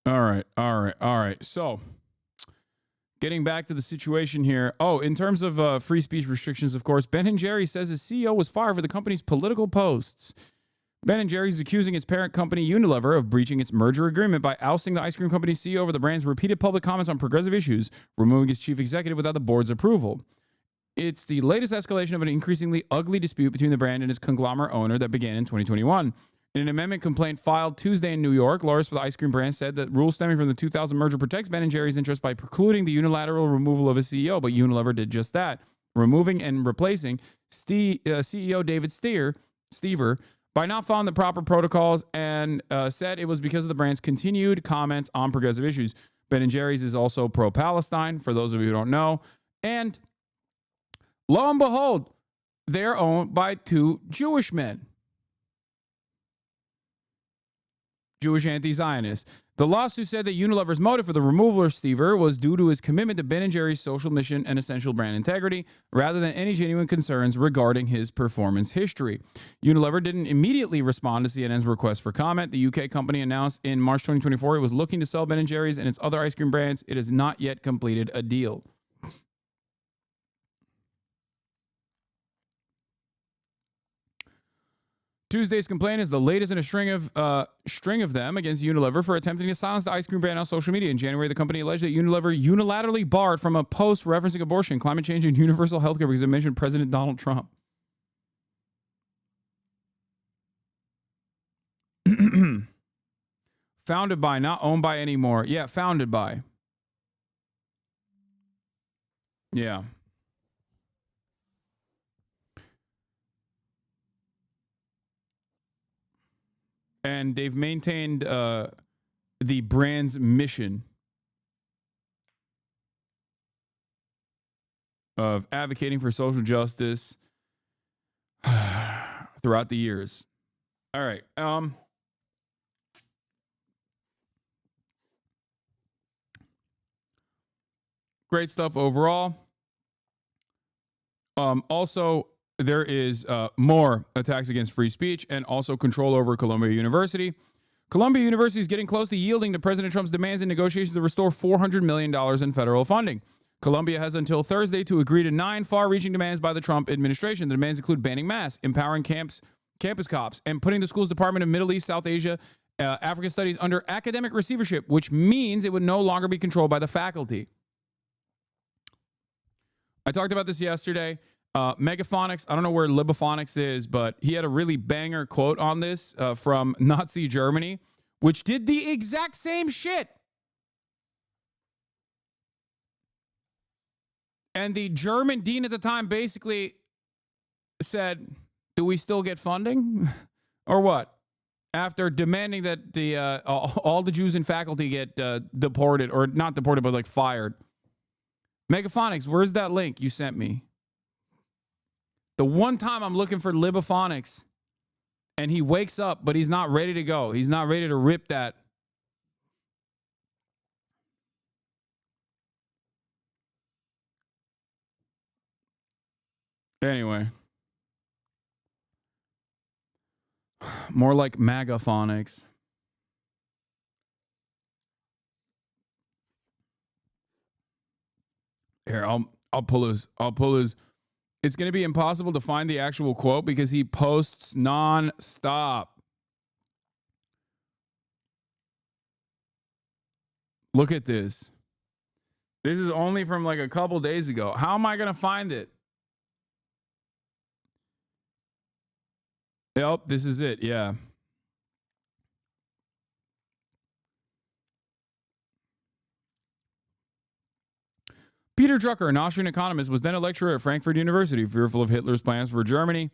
All right. So, getting back to the situation here. Oh, in terms of free speech restrictions, of course, Ben & Jerry's says his CEO was fired for the company's political posts. Ben & Jerry's is accusing its parent company Unilever of breaching its merger agreement by ousting the ice cream company's CEO over the brand's repeated public comments on progressive issues, removing its chief executive without the board's approval. It's the latest escalation of an increasingly ugly dispute between the brand and its conglomerate owner that began in 2021. In an amendment complaint filed Tuesday in New York, lawyers for the ice cream brand said that rules stemming from the 2000 merger protects Ben & Jerry's interest by precluding the unilateral removal of a CEO, but Unilever did just that, removing and replacing CEO David Stever by not following the proper protocols, and said it was because of the brand's continued comments on progressive issues. Ben & Jerry's is also pro-Palestine, for those of you who don't know, and lo and behold, they're owned by two Jewish men. Jewish anti-Zionists. The lawsuit said that Unilever's motive for the removal of Stever was due to his commitment to Ben & Jerry's social mission and essential brand integrity, rather than any genuine concerns regarding his performance history. Unilever didn't immediately respond to CNN's request for comment. The UK company announced in March 2024 it was looking to sell Ben & Jerry's and its other ice cream brands. It has not yet completed a deal. Tuesday's complaint is the latest in a string of them against Unilever for attempting to silence the ice cream brand on social media. In January, the company alleged that Unilever unilaterally barred from a post referencing abortion, climate change, and universal health care because it mentioned President Donald Trump. Founded by, not owned by anymore. Yeah, founded by. Yeah. And they've maintained the brand's mission of advocating for social justice throughout the years. All right. Great stuff overall. Also, there is more attacks against free speech and also control over Columbia University. Columbia University is getting close to yielding to President Trump's demands in negotiations to restore $400 million in federal funding. Columbia has until Thursday to agree to 9 far-reaching demands by the Trump administration. The demands include banning masks, empowering campus cops, and putting the school's Department of Middle East, South Asia, African Studies under academic receivership, which means it would no longer be controlled by the faculty. I talked about this yesterday. Megaphonics, I don't know where Libophonics is, but he had a really banger quote on this from Nazi Germany, which did the exact same shit. And the German dean at the time basically said, do we still get funding or what? After demanding that the all the Jews in faculty get deported, or not deported, but like fired. Megaphonics, where's that link you sent me? The one time I'm looking for Libophonics and he wakes up, but he's not ready to go. He's not ready to rip that. Anyway. More like Magaphonics. Here, I'll pull his. It's going to be impossible to find the actual quote because he posts non-stop. Look at this. This is only from like a couple days ago. How am I going to find it? Yep, this is it. Yeah. Peter Drucker, an Austrian economist, was then a lecturer at Frankfurt University. Fearful of Hitler's plans for Germany,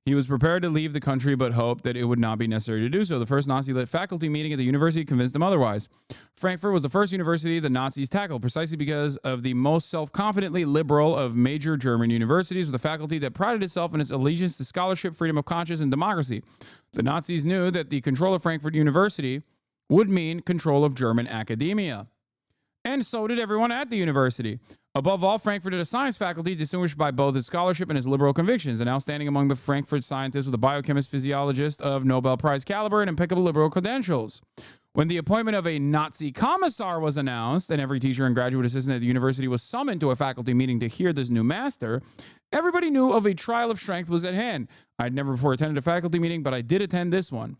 he was prepared to leave the country but hoped that it would not be necessary to do so. The first Nazi-led faculty meeting at the university convinced him otherwise. Frankfurt was the first university the Nazis tackled, precisely because of the most self-confidently liberal of major German universities, with a faculty that prided itself in its allegiance to scholarship, freedom of conscience, and democracy. The Nazis knew that the control of Frankfurt University would mean control of German academia. And so did everyone at the university. Above all, Frankfurt had a science faculty distinguished by both its scholarship and its liberal convictions, and outstanding among the Frankfurt scientists with a biochemist, physiologist of Nobel Prize caliber and impeccable liberal credentials. When the appointment of a Nazi commissar was announced and every teacher and graduate assistant at the university was summoned to a faculty meeting to hear this new master, everybody knew of a trial of strength was at hand. I'd never before attended a faculty meeting, but I did attend this one.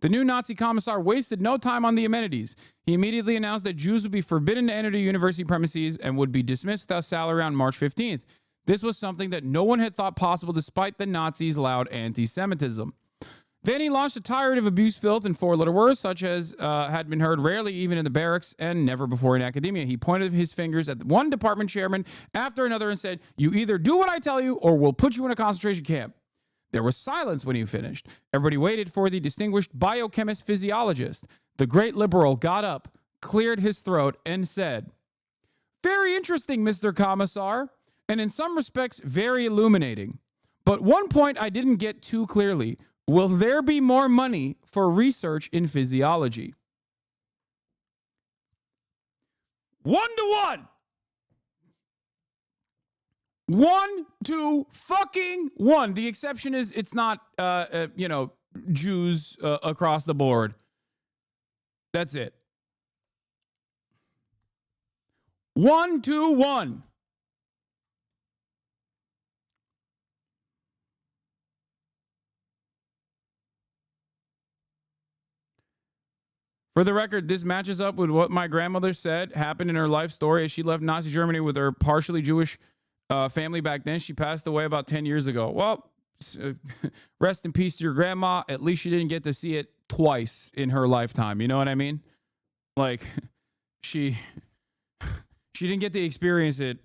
The new Nazi commissar wasted no time on the amenities. He immediately announced that Jews would be forbidden to enter the university premises and would be dismissed without salary on March 15th. This was something that no one had thought possible despite the Nazis' loud anti-Semitism. Then he launched a tirade of abuse, filth, and four-letter words, such as had been heard rarely even in the barracks and never before in academia. He pointed his fingers at one department chairman after another and said, "You either do what I tell you or we'll put you in a concentration camp." There was silence when he finished. Everybody waited for the distinguished biochemist physiologist. The great liberal got up, cleared his throat, and said, "Very interesting, Mr. Commissar, and in some respects very illuminating. But one point I didn't get too clearly. Will there be more money for research in physiology?" 1-1. 1-1. The exception is it's not, Jews across the board. That's it. 1-1. For the record, this matches up with what my grandmother said happened in her life story as she left Nazi Germany with her partially Jewish family back then. She passed away about 10 years ago. Well, rest in peace to your grandma. At least she didn't get to see it twice in her lifetime. You know what I mean? Like, she didn't get to experience it.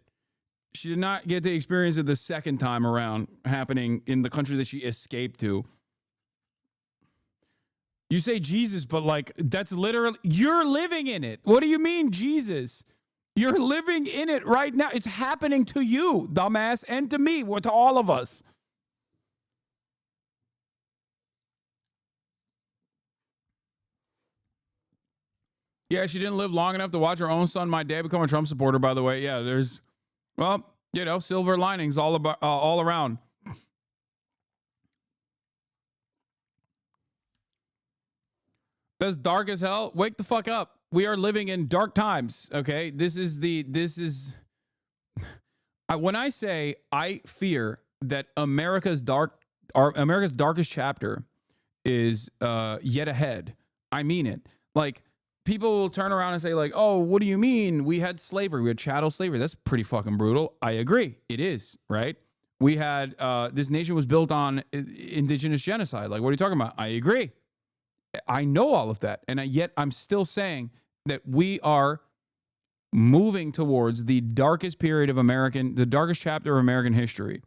She did not get to experience it the second time around happening in the country that she escaped to. You say Jesus, but like, that's literally, you're living in it. What do you mean, Jesus? You're living in it right now. It's happening to you, dumbass, and to me, to all of us. Yeah, she didn't live long enough to watch her own son, my dad, become a Trump supporter, by the way. Yeah, there's, well, silver linings all around. That's dark as hell. Wake the fuck up. We are living in dark times, okay? When I say I fear that America's darkest chapter is yet ahead, I mean it. Like, people will turn around and say, like, oh, what do you mean? We had slavery. We had chattel slavery. That's pretty fucking brutal. I agree. It is, right? We had, this nation was built on indigenous genocide. Like, what are you talking about? I agree. I know all of that. And yet I'm still saying that we are moving towards the darkest period of the darkest chapter of American history.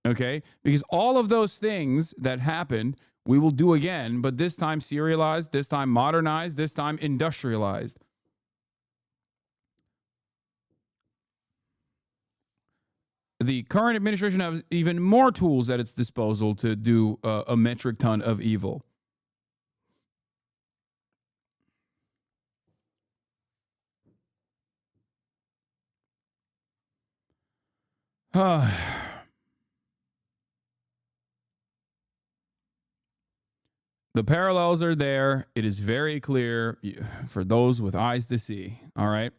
Okay? Because all of those things that happened, we will do again, but this time serialized, this time modernized, this time industrialized. The current administration has even more tools at its disposal to do a metric ton of evil. The parallels are there. It is very clear for those with eyes to see. All right.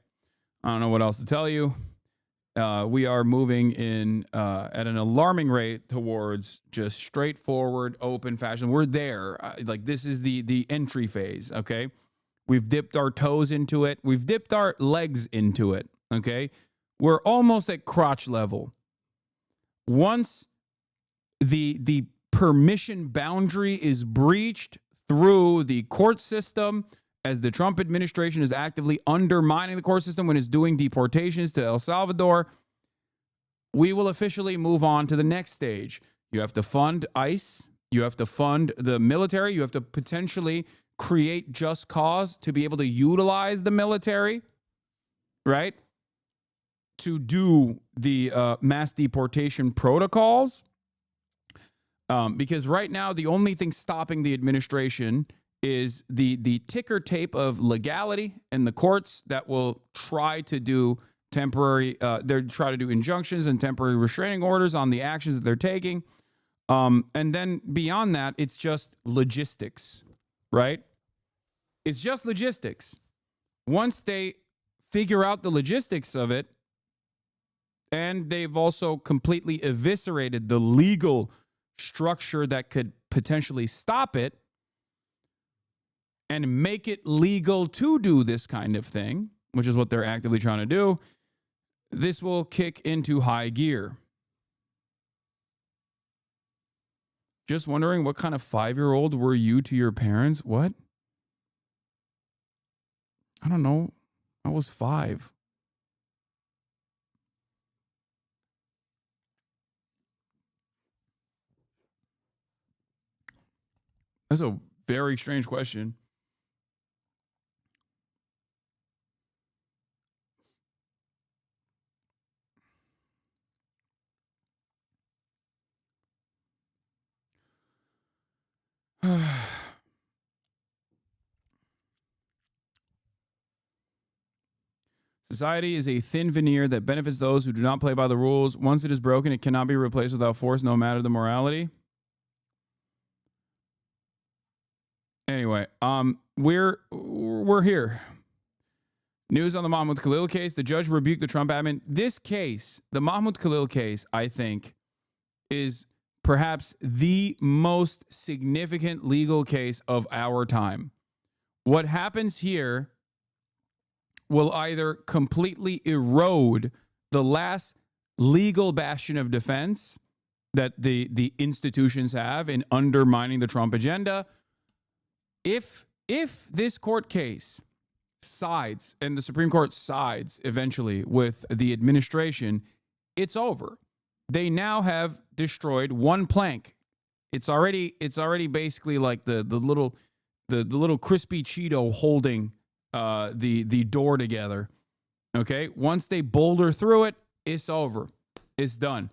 I don't know what else to tell you. We are moving in at an alarming rate towards just straightforward, open fashion. We're there. Like, this is the entry phase. Okay. We've dipped our toes into it. We've dipped our legs into it. Okay. We're almost at crotch level. Once the permission boundary is breached through the court system, as the Trump administration is actively undermining the court system when it's doing deportations to El Salvador, we will officially move on to the next stage. You have to fund ICE. You have to fund the military. You have to potentially create just cause to be able to utilize the military, right? To do the mass deportation protocols. Because right now, the only thing stopping the administration is the ticker tape of legality and the courts that will try to do try to do injunctions and temporary restraining orders on the actions that they're taking. And then beyond that, it's just logistics, right? It's just logistics. Once they figure out the logistics of it, and they've also completely eviscerated the legal structure that could potentially stop it and make it legal to do this kind of thing, which is what they're actively trying to do, this will kick into high gear. Just wondering, what kind of 5-year-old were you to your parents? What? I don't know. I was 5. That's a very strange question. Society is a thin veneer that benefits those who do not play by the rules. Once it is broken, it cannot be replaced without force, no matter the morality. Anyway, we're here. News on the Mahmoud Khalil case. The judge rebuked the Trump admin. This case, the Mahmoud Khalil case, I think, is perhaps the most significant legal case of our time. What happens here will either completely erode the last legal bastion of defense that the institutions have in undermining the Trump agenda. If this court case sides and the Supreme Court sides eventually with the administration, it's over. They now have destroyed one plank. It's already basically like the little crispy Cheeto holding the door together. Okay, once they boulder through it, it's over. It's done.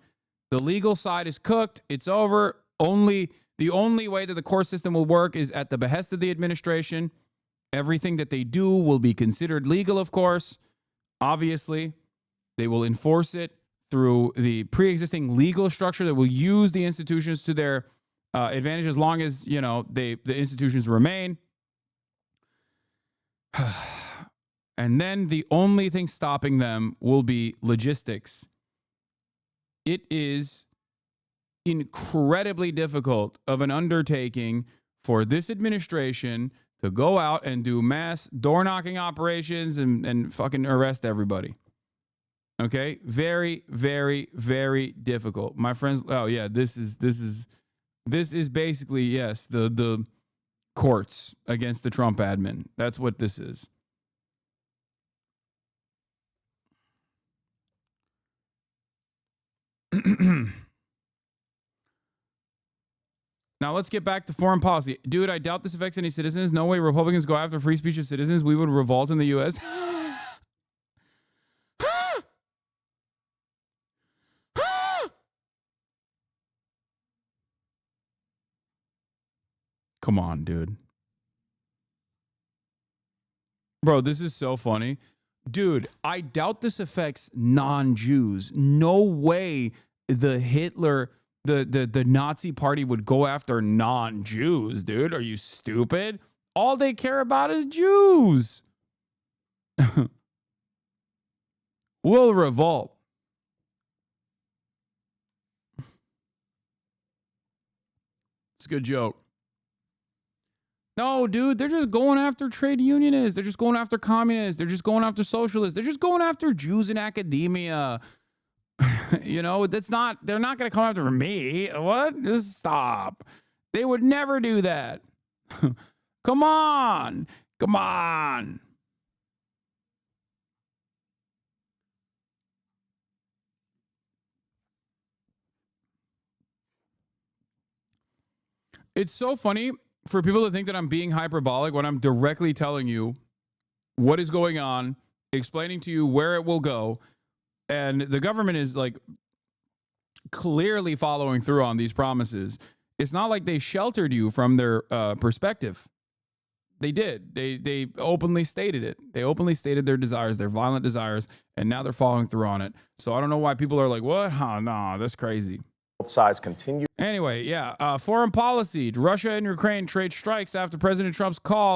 The legal side is cooked. It's over. The only way that the court system will work is at the behest of the administration. Everything that they do will be considered legal, of course. Obviously, they will enforce it through the pre-existing legal structure that will use the institutions to their advantage as long as, the institutions remain. And then the only thing stopping them will be logistics. It is incredibly difficult of an undertaking for this administration to go out and do mass door-knocking operations and fucking arrest everybody. Okay? Very, very, very difficult. My friends, oh yeah, this is basically, yes, the courts against the Trump admin. That's what this is. Now let's get back to foreign policy. Dude, I doubt this affects any citizens. No way Republicans go after free speech of citizens. We would revolt in the U.S. Come on, dude. Bro, this is so funny. Dude, I doubt this affects non-Jews. No way the Hitler, the Nazi party would go after non-Jews, dude. Are you stupid? All they care about is Jews. We'll revolt. It's a good joke. No, dude, they're just going after trade unionists. They're just going after communists. They're just going after socialists. They're just going after Jews in academia. They're not going to come after me. What? Just stop. They would never do that. Come on. Come on. It's so funny for people to think that I'm being hyperbolic when I'm directly telling you what is going on, explaining to you where it will go. And the government is like clearly following through on these promises. It's not like they sheltered you from their perspective. They did. They openly stated it. They openly stated their desires, their violent desires, and now they're following through on it. So I don't know why people are like, what? No, that's crazy. Both sides continue. Anyway, yeah. Foreign policy. Russia and Ukraine trade strikes after President Trump's call